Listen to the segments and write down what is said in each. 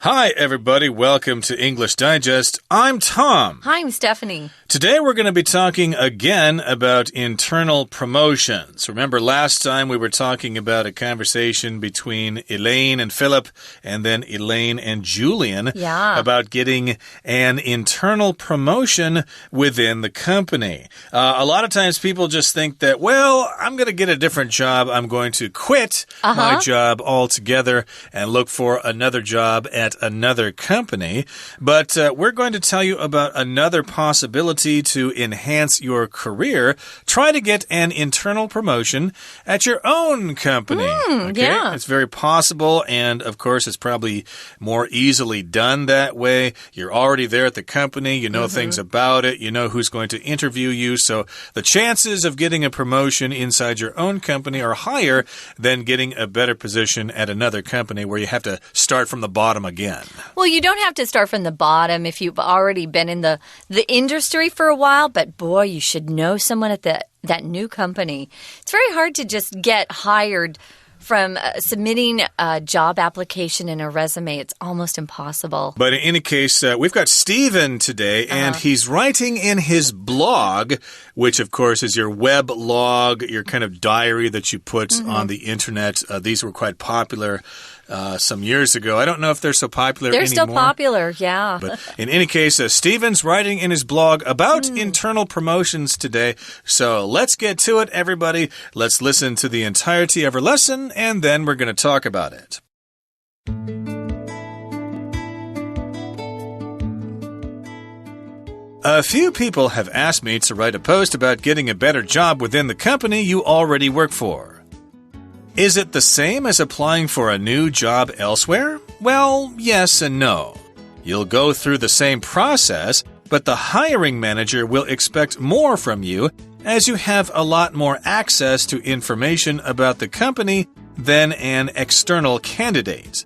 Hi, everybody. Welcome to English Digest. I'm Tom. Hi, I'm Stephanie. Today we're going to be talking again about internal promotions. Remember last time we were talking about a conversation between Elaine and Philip and then Elaine and Julian about getting an internal promotion within the company. A lot of times people just think that, well, I'm going to get a different job. I'm going to quit my job altogether and look for another job at another company. But we're going to tell you about another possibility to enhance your career. Try to get an internal promotion at your own company. Yeah. It's very possible, and of course, it's probably more easily done that way. You're already there at the company. You know things about it. You know who's going to interview you. So the chances of getting a promotion inside your own company are higher than getting a better position at another company where you have to start from the bottom again. Well, you don't have to start from the bottom if you've already been in the industry for a while, but boy, you should know someone at that new company. It's very hard to just get hired from submitting a job application and a resume. It's almost impossible. But in any case, we've got Stephen today, and he's writing in his blog, which, of course, is your web log, your kind of diary that you put on the internet. These were quite popular some years ago. I don't know if they're so popular anymore. They're still popular, yeah. But in any case, Stephen's writing in his blog about internal promotions today. So let's get to it, everybody. Let's listen to the entirety of our lesson, and then we're going to talk about it. A few people have asked me to write a post about getting a better job within the company you already work for. Is it the same as applying for a new job elsewhere? Well, yes and no. You'll go through the same process, but the hiring manager will expect more from you as you have a lot more access to information about the company than an external candidate.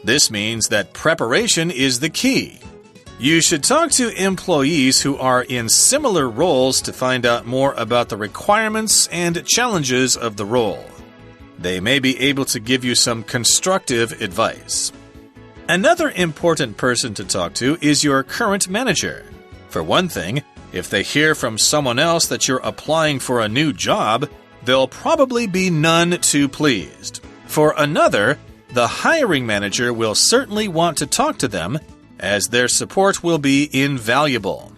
This means that preparation is the key. You should talk to employees who are in similar roles to find out more about the requirements and challenges of the role. They may be able to give you some constructive advice. Another important person to talk to is your current manager. For one thing, if they hear from someone else that you're applying for a new job, they'll probably be none too pleased. For another, the hiring manager will certainly want to talk to them, as their support will be invaluable.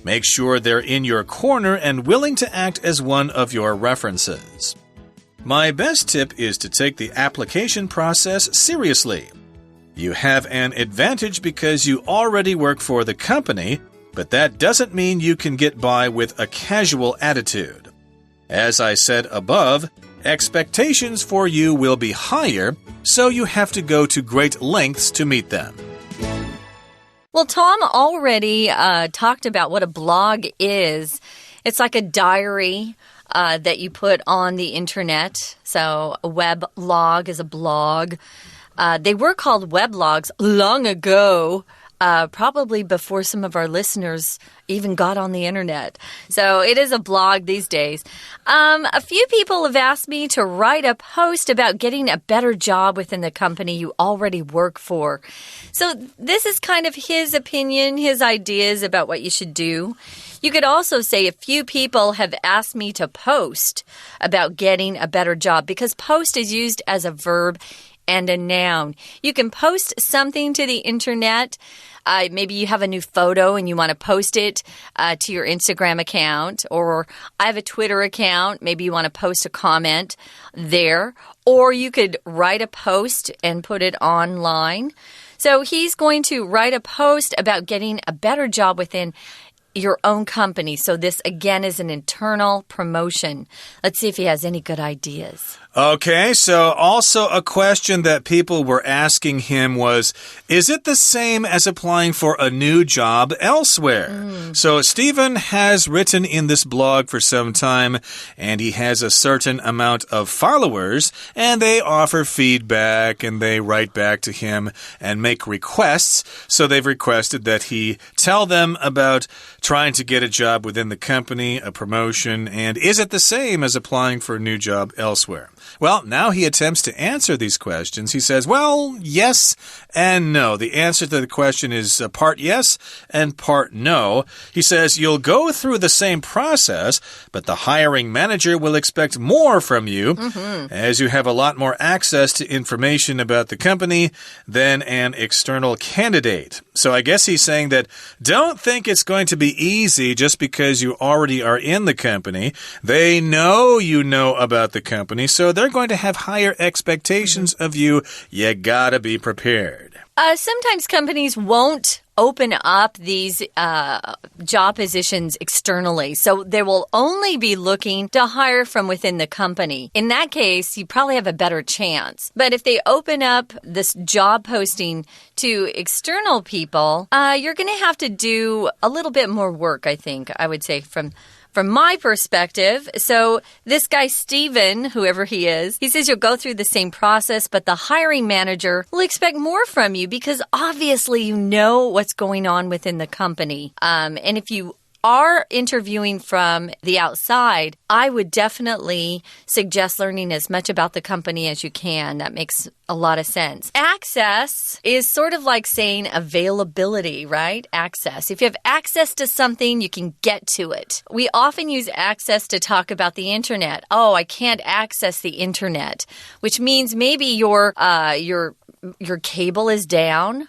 Make sure they're in your corner and willing to act as one of your references. My best tip is to take the application process seriously. You have an advantage because you already work for the company, but that doesn't mean you can get by with a casual attitude. As I said above, expectations for you will be higher, so you have to go to great lengths to meet them. Well, Tom already talked about what a blog is. It's like a diary that you put on the internet. So a web log is a blog. They were called weblogs long ago, probably before some of our listeners even got on the internet. So it is a blog these days. A few people have asked me to write a post about getting a better job within the company you already work for. So this is kind of his opinion, his ideas about what you should do. You could also say a few people have asked me to post about getting a better job, because post is used as a verb and a noun. You can post something to the internet. Maybe you have a new photo and you want to post it to your Instagram account, or I have a Twitter account. Maybe you want to post a comment there, or you could write a post and put it online. So he's going to write a post about getting a better job within your own company. So this, again, is an internal promotion. Let's see if he has any good ideas. Okay, so also a question that people were asking him was, is it the same as applying for a new job elsewhere? So Stephen has written in this blog for some time, and he has a certain amount of followers, and they offer feedback, and they write back to him and make requests. So they've requested that he tell them about trying to get a job within the company, a promotion, and is it the same as applying for a new job elsewhere? Well, now he attempts to answer these questions. He says, well, yes and no. The answer to the question is part yes and part no. He says, you'll go through the same process, but the hiring manager will expect more from you as you have a lot more access to information about the company than an external candidate. So I guess he's saying that don't think it's going to be easy just because you already are in the company. They know you know about the company, so they're going to have higher expectations of you. You gotta be prepared. Sometimes companies won't open up these job positions externally. So they will only be looking to hire from within the company. In that case, you probably have a better chance. But if they open up this job posting to external people, you're going to have to do a little bit more work, I think, I would say, from my perspective. So this guy, Steven, whoever he is, he says you'll go through the same process, but the hiring manager will expect more from you because obviously you know what's going on within the company. And if you are interviewing from the outside, I would definitely suggest learning as much about the company as you can. That makes a lot of sense. Access is sort of like saying availability, right? Access. If you have access to something, you can get to it. We often use access to talk about the internet. Oh, I can't access the internet, which means maybe your cable is down.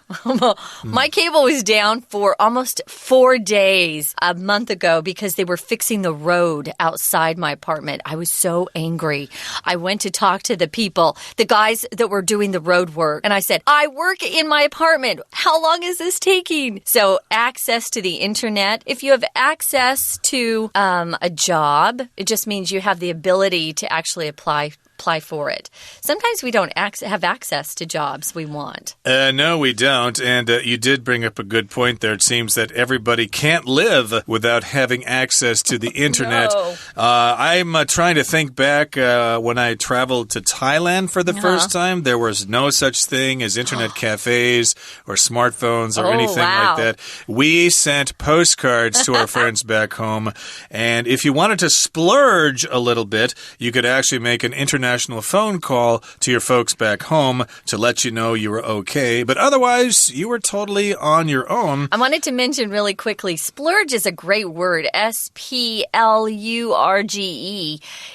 My cable was down for almost 4 days a month ago because they were fixing the road outside my apartment. I was so angry. I went to talk to the people, the guys that were doing the road work, and I said, I work in my apartment. How long is this taking? So access to the internet. If you have access to a job, it just means you have the ability to actually apply for it. Sometimes we don't have access to jobs we want. No, we don't. And you did bring up a good point there. It seems that everybody can't live without having access to the internet. No. I'm trying to think back when I traveled to Thailand for the first time. There was no such thing as internet cafes or smartphones or anything like that. We sent postcards to our friends back home. And if you wanted to splurge a little bit, you could actually make an international phone call to your folks back home to let you know you were okay. But otherwise, you were totally on your own. I wanted to mention really quickly, splurge is a great word. S-P-L-U-R-G-E.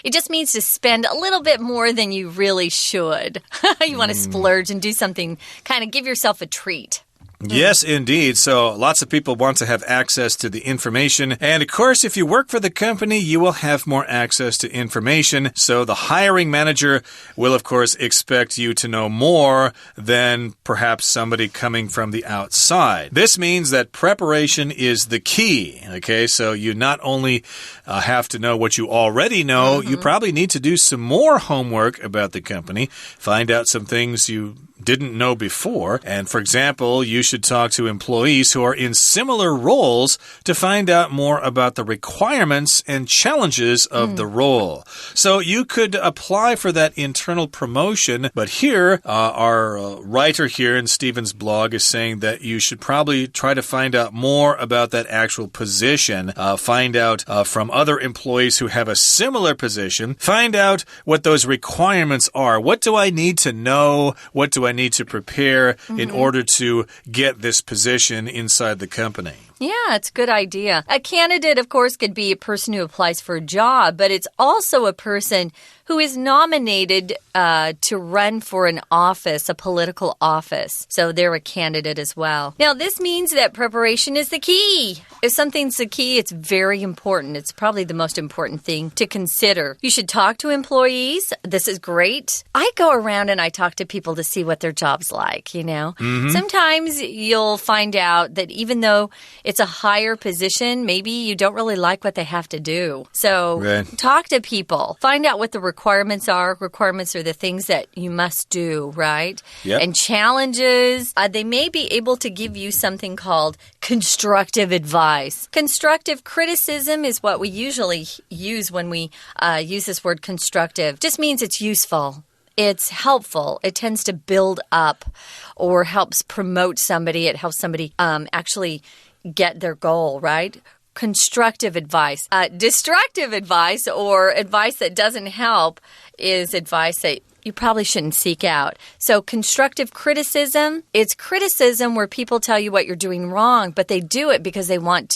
It just means to spend a little bit more than you really should. You want to splurge and do something, kind of give yourself a treat. Yes, indeed. So lots of people want to have access to the information. And of course, if you work for the company, you will have more access to information. So the hiring manager will, of course, expect you to know more than perhaps somebody coming from the outside. This means that preparation is the key. Okay, so you not only have to know what you already know, you probably need to do some more homework about the company, find out some things you didn't know before. And for example, you should talk to employees who are in similar roles to find out more about the requirements and challenges of the role. So you could apply for that internal promotion, but here, our writer here in Steven's blog is saying that you should probably try to find out more about that actual position, find out from other employees who have a similar position, find out what those requirements are. What do I need to know? What do I need to prepare in order to get this position inside the company? Yeah, it's a good idea. A candidate, of course, could be a person who applies for a job, but it's also a person who is nominated to run for an office, a political office. So they're a candidate as well. Now, this means that preparation is the key. If something's the key, it's very important. It's probably the most important thing to consider. You should talk to employees. This is great. I go around and I talk to people to see what their job's like, you know. Sometimes you'll find out that even though it's a higher position, maybe you don't really like what they have to do. So talk to people. Find out what the requirements are. Requirements are the things that you must do, right? Yep. And challenges, they may be able to give you something called constructive advice. Constructive criticism is what we usually use when we use this word constructive. Just means it's useful. It's helpful. It tends to build up or helps promote somebody. It helps somebody actually get their goal, right? constructive advice. Destructive advice or advice that doesn't help is advice that you probably shouldn't seek out. So constructive criticism, it's criticism where people tell you what you're doing wrong, but they do it because they want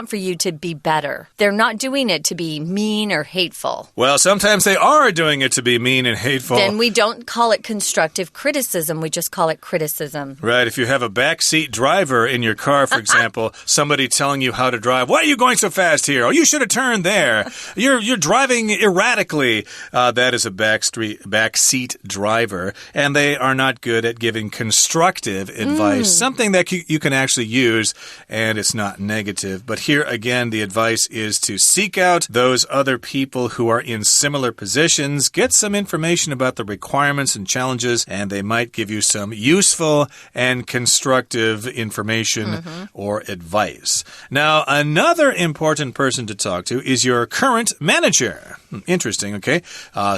for you to be better. They're not doing it to be mean or hateful. Well, sometimes they are doing it to be mean and hateful. Then we don't call it constructive criticism. We just call it criticism. Right. If you have a backseat driver in your car, for example, somebody telling you how to drive. Why are you going so fast here? Oh, you should have turned there. You're driving erratically. That is a backseat driver. And they are not good at giving constructive advice. Something that you can actually use, and it's not negative. But here again, the advice is to seek out those other people who are in similar positions, get some information about the requirements and challenges, and they might give you some useful and constructive information or advice. Now, another important person to talk to is your current manager. Interesting, okay?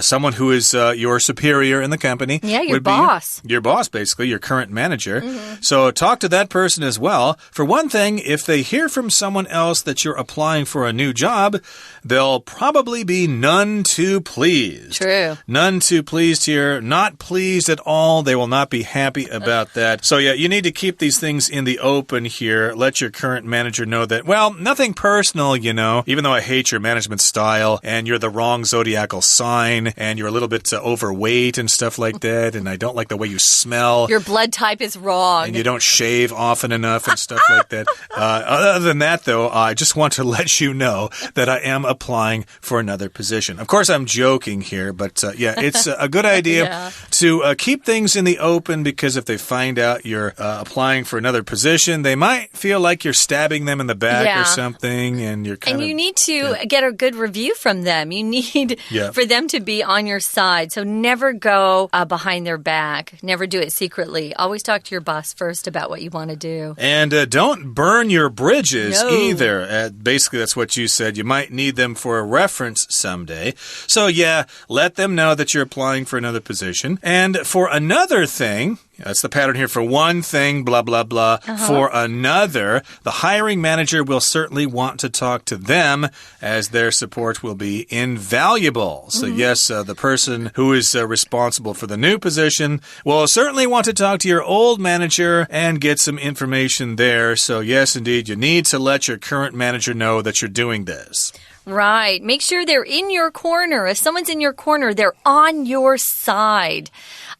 Someone who is your superior in the company. Yeah, your boss. Your boss, basically, your current manager. So talk to that person as well. For one thing, if they hear from someone else that you're applying for a new job, they'll probably be none too pleased. True. None too pleased here. Not pleased at all. They will not be happy about that. So yeah, you need to keep these things in the open here. Let your current manager know that, well, nothing personal, you know, even though I hate your management style and you're the wrong zodiacal sign and you're a little bit overweight and stuff like that, and I don't like the way you smell. Your blood type is wrong. And you don't shave often enough and stuff like that. Other than that, though, I just want to let you know that I am applying for another position. Of course, I'm joking here, but yeah, it's a good idea to keep things in the open, because if they find out you're applying for another position, they might feel like you're stabbing them in the back or something, and you're kind of... And you need to get a good review from them. You need for them to be on your side. So never go behind their back. Never do it secretly. Always talk to your boss first about what you want to do. And don't burn your bridges either. Basically, that's what you said. You might need them for a reference someday. So yeah, let them know that you're applying for another position. And for another thing... That's the pattern here. For one thing, blah, blah, blah. For another, the hiring manager will certainly want to talk to them, as their support will be invaluable. So yes, the person who is responsible for the new position will certainly want to talk to your old manager and get some information there. So yes, indeed, you need to let your current manager know that you're doing this. Right. Make sure they're in your corner. If someone's in your corner, they're on your side.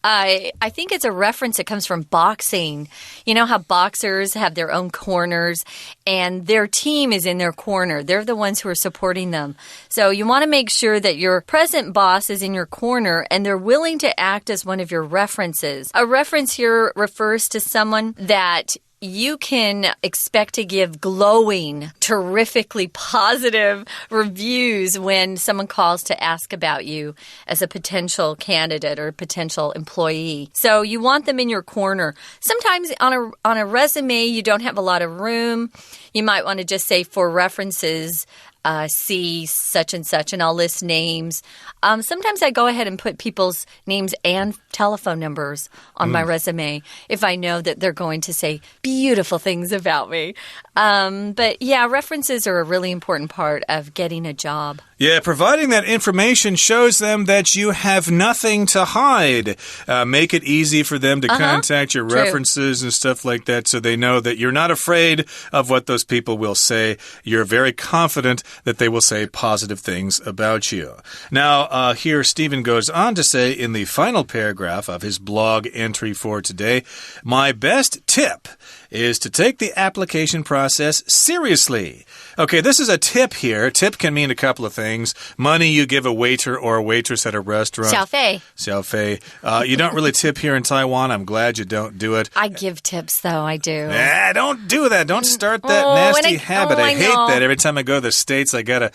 I think it's a reference that comes from boxing. You know how boxers have their own corners and their team is in their corner. They're the ones who are supporting them. So you want to make sure that your present boss is in your corner and they're willing to act as one of your references. A reference here refers to someone that you can expect to give glowing, terrifically positive reviews when someone calls to ask about you as a potential candidate or potential employee. So you want them in your corner. Sometimes on a resume, you don't have a lot of room. You might want to just say, for references, see such and such, and I'll list names. Sometimes I go ahead and put people's names and telephone numbers on my resume if I know that they're going to say beautiful things about me. But yeah, references are a really important part of getting a job. Yeah, providing that information shows them that you have nothing to hide. Make it easy for them to contact your references and stuff like that, so they know that you're not afraid of what those people will say. You're very confident that they will say positive things about you. Now, here Stephen goes on to say in the final paragraph of his blog entry for today, my best tip is to take the application process seriously. Okay, this is a tip here. Tip can mean a couple of things. Money you give a waiter or a waitress at a restaurant. 小费. 小费. You don't really tip here in Taiwan. I'm glad you don't do it. I give tips, though. I do. Don't do that. Don't start that nasty habit. I hate that. Every time I go to the States, I gotta,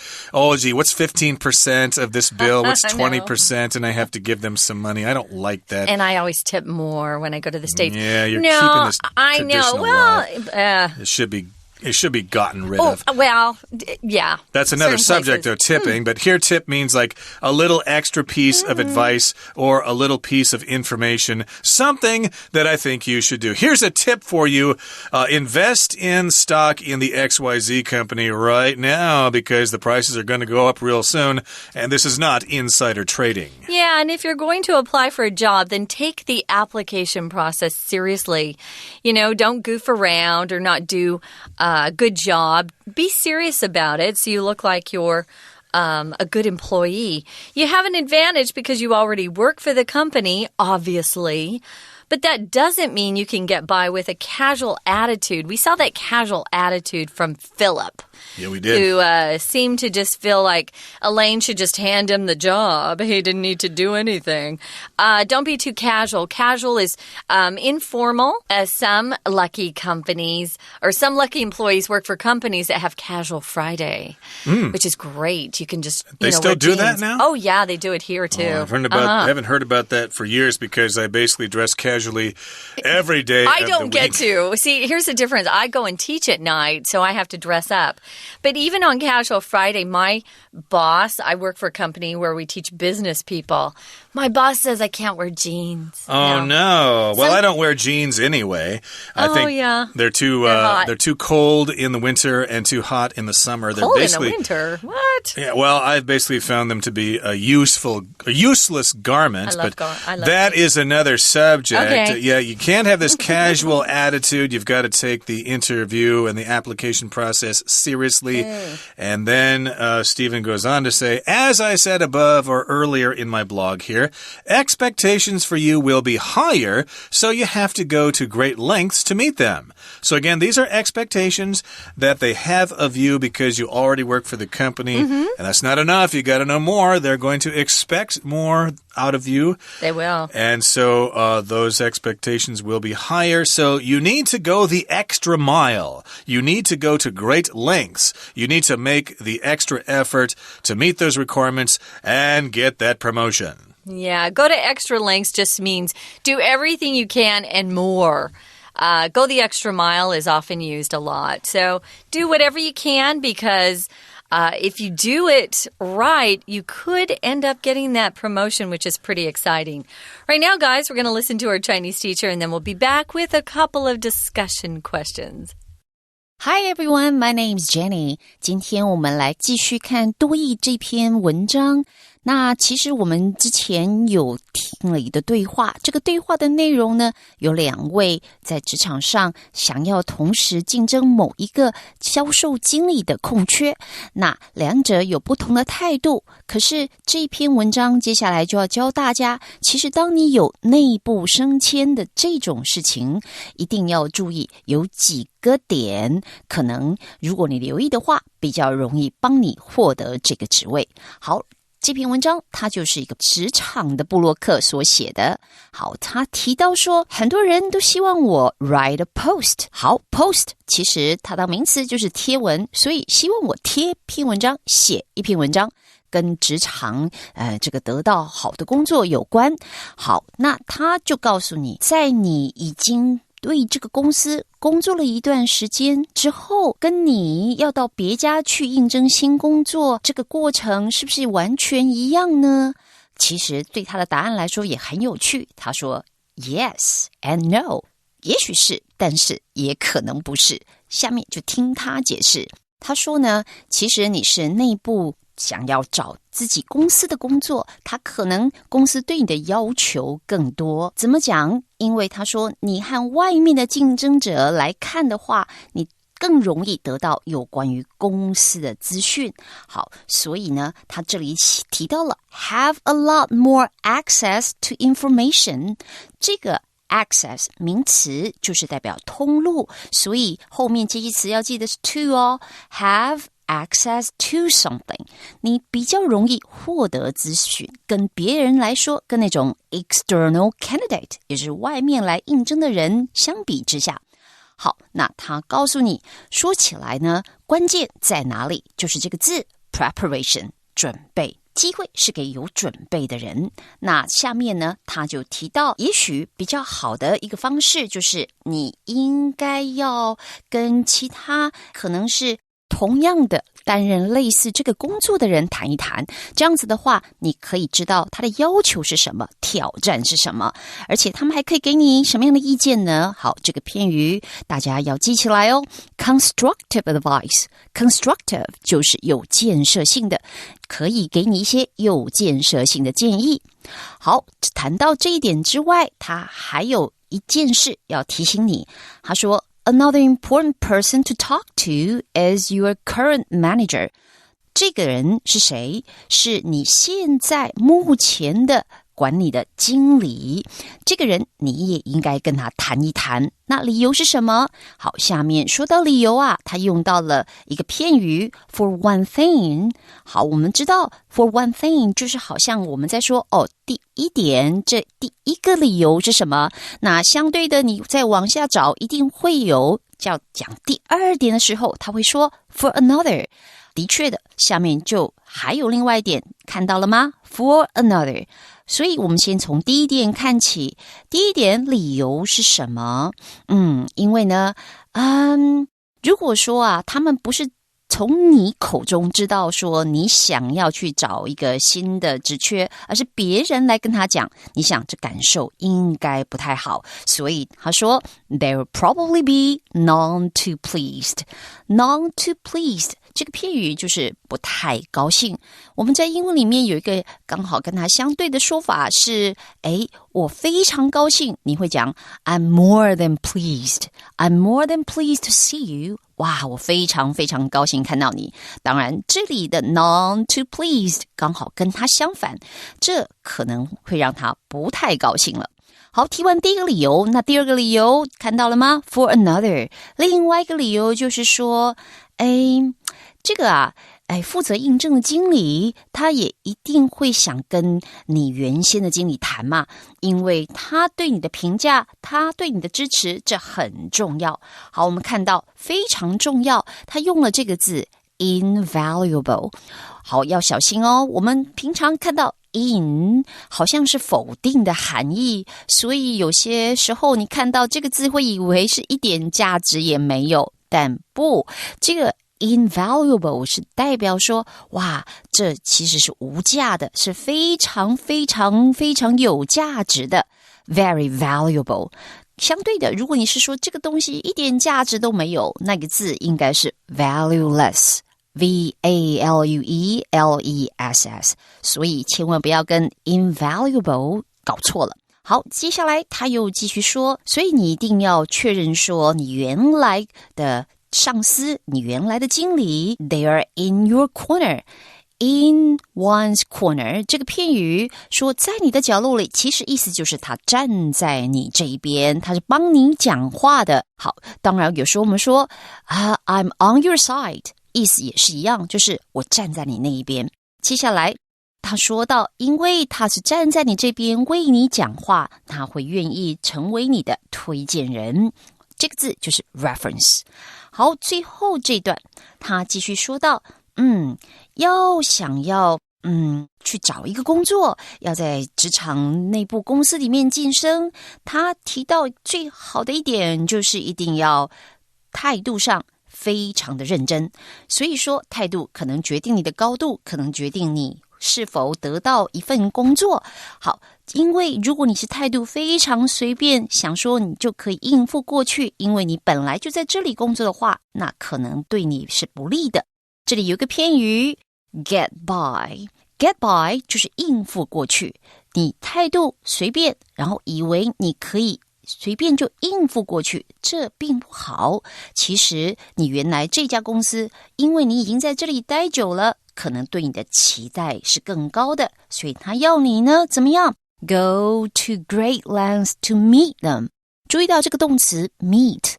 gee, what's 15% of this bill? What's 20%? And I have to give them some money. I don't like that. And I always tip more when I go to the States. Yeah, you're keeping this traditional I know. Well, it should be It should be gotten rid of. Well, yeah. That's another subject, though, tipping. But here, tip means like a little extra piece of advice or a little piece of information, something that I think you should do. Here's a tip for you. Invest in stock in the XYZ company right now because the prices are going to go up real soon. And this is not insider trading. Yeah, and if you're going to apply for a job, then take the application process seriously. You know, don't goof around or not do a good job. Be serious about it so you look like you're a good employee. You have an advantage because you already work for the company, obviously. But that doesn't mean you can get by with a casual attitude. We saw that casual attitude from Philip. Yeah, we did. Who seemed to just feel like Elaine should just hand him the job. He didn't need to do anything. Don't be too casual. Casual is informal. Some lucky companies or some lucky employees work for companies that have Casual Friday, which is great. You can just They still do that now? Oh, yeah, they do it here, too. I haven't heard about that for years because I basically dress casually every day I don't get to. See, here's the difference. I go and teach at night, so I have to dress up. But even on Casual Friday, my boss, I work for a company where we teach business people. My boss says I can't wear jeans. Oh, no. Well, I don't wear jeans anyway. I think they're too cold in the winter and too hot in the summer. Cold in the winter? What? Yeah, well, I've basically found them to be a useless garment. I love that is another subject. Okay. Yeah, you can't have this casual attitude. You've got to take the interview and the application process seriously. And then Stephen goes on to say, as I said above or earlier in my blog here, expectations for you will be higher, so you have to go to great lengths to meet them. So again, these are expectations that they have of you because you already work for the company, and that's not enough. You got to know more. They're going to expect more out of you. They will. And so those expectations will be higher. So you need to go the extra mile. You need to go to great lengths. You need to make the extra effort to meet those requirements and get that promotion. Yeah, go to extra lengths just means do everything you can and more. Go the extra mile is often used a lot. So do whatever you can because if you do it right, you could end up getting that promotion, which is pretty exciting. Right now, guys, we're going to listen to our Chinese teacher, and then we'll be back with a couple of discussion questions. Hi everyone, my name is Jenny. 今天我们来继续看多益这篇文章。那其实我们之前有听了一个对话，这个对话的内容呢，有两位在职场上想要同时竞争某一个销售经理的空缺，那两者有不同的态度。可是这篇文章接下来就要教大家，其实当你有内部升迁的这种事情，一定要注意有几个点，可能如果你留意的话，比较容易帮你获得这个职位。好，这篇文章它就是一个职场的部落客所写的。好，他提到说很多人都希望我 write a post。 好， post 其实它当名词就是贴文，所以希望我贴篇文章，写一篇文章，跟职场这个得到好的工作有关。好，那他就告诉你，在你已经对这个公司工作了一段时间之后，跟你要到别家去应征新工作，这个过程是不是完全一样呢？其实对他的答案来说也很有趣，他说 Yes and no， 也许是，但是也可能不是。下面就听他解释。他说呢，其实你是内部想要找自己公司的工作，他可能公司对你的要求更多。怎么讲？因为他说你和外面的竞争者来看的话，你更容易得到有关于公司的资讯。好，所以呢，他这里提到了 have a lot more access to information， 这个access 名词就是代表通路，所以后面接系词要记得是 to 哦。have access to something， 你比较容易获得资讯，跟别人来说，跟那种 external candidate， 也就是外面来应征的人相比之下。好，那他告诉你，说起来呢，关键在哪里？就是这个字 preparation， 准备。机会是给有准备的人。那下面呢，他就提到也许比较好的一个方式就是你应该要跟其他可能是同样的担任类似这个工作的人谈一谈，这样子的话你可以知道他的要求是什么，挑战是什么，而且他们还可以给你什么样的意见呢？好，这个片语大家要记起来哦。 Constructive advice， Constructive 就是有建设性的，可以给你一些有建设性的建议。好，谈到这一点之外，他还有一件事要提醒你，他说Another important person to talk to is your current manager. 这个人是谁？是你现在目前的管理的经理。这个人你也应该跟他谈一谈。那理由是什么？好，下面说到理由啊，他用到了一个片语 for one thing。好，我们知道 for one thing 就是好像我们在说第一点，这第一个理由是什么？那相对的你再往下找一定会有要讲第二点的时候，他会说 for another。的确的，下面就还有另外一点，看到了吗？ For another。 所以我们先从第一点看起。第一点理由是什么？因为呢如果说他们不是从你口中知道说你想要去找一个新的职缺，而是别人来跟他讲，你想这感受应该不太好，所以他说 They will probably be none too pleased。 None too pleased 这个片语就是不太高兴。我们在英文里面有一个刚好跟它相对的说法是我非常高兴，你会讲 I'm more than pleased。 I'm more than pleased to see you。 哇，我非常非常高兴看到你。当然这里的 none too pleased 刚好跟它相反，这可能会让他不太高兴了。好，提完第一个理由，那第二个理由看到了吗？ For another。 另外一个理由就是说这个负责应征的经理他也一定会想跟你原先的经理谈嘛，因为他对你的评价，他对你的支持，这很重要。好，我们看到非常重要，他用了这个字 invaluable。 好，要小心哦，我们平常看到in 好像是否定的含义，所以有些时候你看到这个字会以为是一点价值也没有，但不，这个invaluable 是代表说，哇，这其实是无价的，是非常非常非常有价值的 very valuable。 相对的，如果你是说这个东西一点价值都没有，那个字应该是 valueless， valueless。 所以千万不要跟 invaluable 搞错了。好，接下来他又继续说，所以你一定要确认说你原来的上司，你原来的经理 they are in your corner。 In one's corner 这个片语说在你的角落里，其实意思就是他站在你这一边，他是帮你讲话的。好，当然有时候我们说I'm on your side， 意思也是一样，就是我站在你那一边。接下来他说到，因为他是站在你这边为你讲话，他会愿意成为你的推荐人，这个字就是 reference。 好，最后这段他继续说到要想要去找一个工作，要在职场内部公司里面晋升，他提到最好的一点就是一定要态度上非常的认真。所以说态度可能决定你的高度，可能决定你是否得到一份工作。好，因为如果你是态度非常随便，想说你就可以应付过去，因为你本来就在这里工作的话，那可能对你是不利的。这里有个片语 get by。 get by 就是应付过去，你态度随便，然后以为你可以随便就应付过去，这并不好。其实你原来这家公司，因为你已经在这里待久了，可能对你的期待是更高的，所以他要你呢怎么样 Go to great lengths to meet them。 注意到这个动词 meet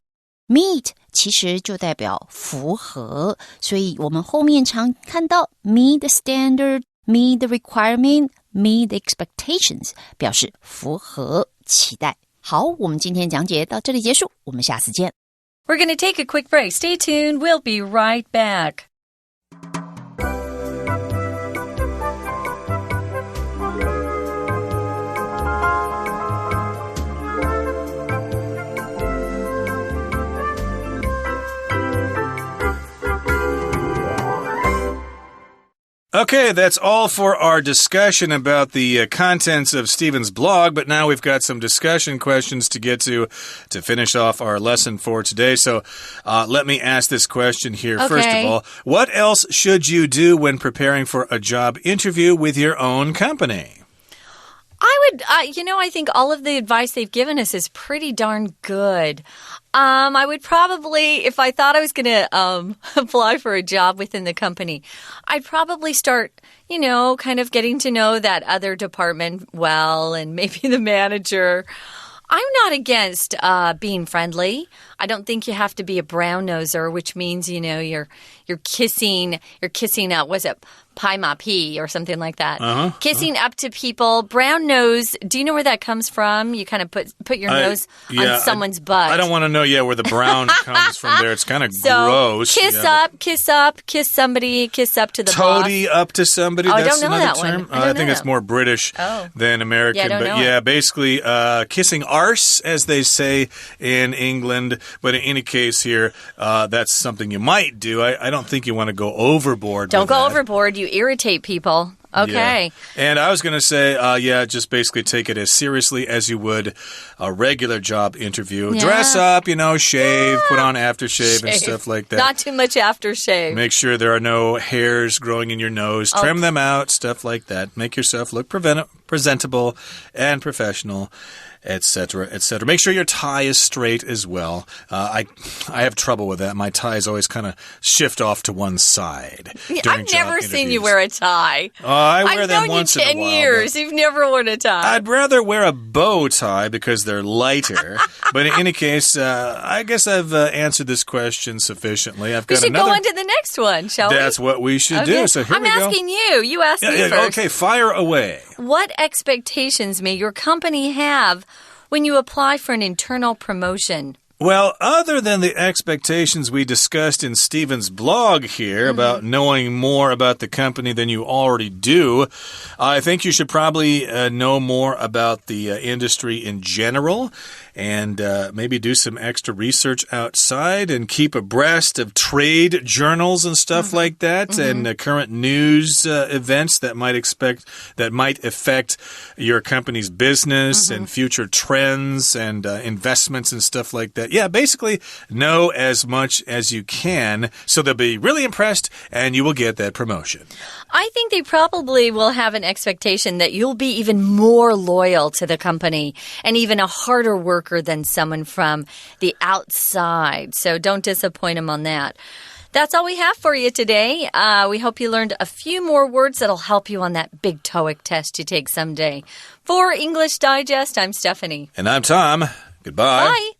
其实就代表符合，所以我们后面常看到 meet the standard， meet the requirement， meet the expectations， 表示符合期待。好，我们今天讲解到这里结束，我们下次见。 We're going to take a quick break. Stay tuned. We'll be right back. Okay, that's all for our discussion about the contents of Stephen's blog, but now we've got some discussion questions to get to finish off our lesson for today. So let me ask this question here. Okay. First of all, what else should you do when preparing for a job interview with your own company? I think all of the advice they've given us is pretty darn good. I would probably, if I thought I was going to apply for a job within the company, I'd probably start, kind of getting to know that other department well and maybe the manager. I'm not against being friendly. I don't think you have to be a brown noser, which means, you're kissing up, was it pai ma pi or something like that? Kissing up to people. Brown nose, do you know where that comes from? You kind of put your nose on someone's butt. I don't want to know, where the brown comes from there. It's kind of gross. Kiss somebody, kiss up to the boss. Toady up to somebody. Oh, That's I don't know another that term. one. I think it's more British than American. Basically kissing arse, as they say in England. But in any case here, that's something you might do. I don't think you want to go overboard. Don't go overboard. You irritate people. Okay. Yeah. And I was going to say, just basically take it as seriously as you would a regular job interview. Yeah. Dress up, shave, put on aftershave and stuff like that. Not too much aftershave. Make sure there are no hairs growing in your nose. Trim them out, stuff like that. Make yourself look presentable and professional, etc., etc. Make sure your tie is straight as well. I have trouble with that. My ties always kind of shift off to one side. I've never seen you wear a tie. I wear them once in a while. I've known you 10 years. You've never worn a tie. I'd rather wear a bow tie because they're lighter. But in any case, I guess I've answered this question sufficiently. We should go on to the next one, shall we? That's what we should do. So here we go. I'm asking you. You asked me first. Okay, fire away. What expectations may your company have when you apply for an internal promotion? Well, other than the expectations we discussed in Stephen's blog here about knowing more about the company than you already do, I think you should probably know more about the industry in general and maybe do some extra research outside and keep abreast of trade journals and stuff like that and current news events that might affect your company's business and future trends and investments and stuff like that. Yeah, basically know as much as you can so they'll be really impressed and you will get that promotion. I think they probably will have an expectation that you'll be even more loyal to the company and even a harder worker than someone from the outside. So don't disappoint them on that. That's all we have for you today. We hope you learned a few more words that'll help you on that big TOEIC test you take someday. For English Digest, I'm Stephanie. And I'm Tom. Goodbye. Bye.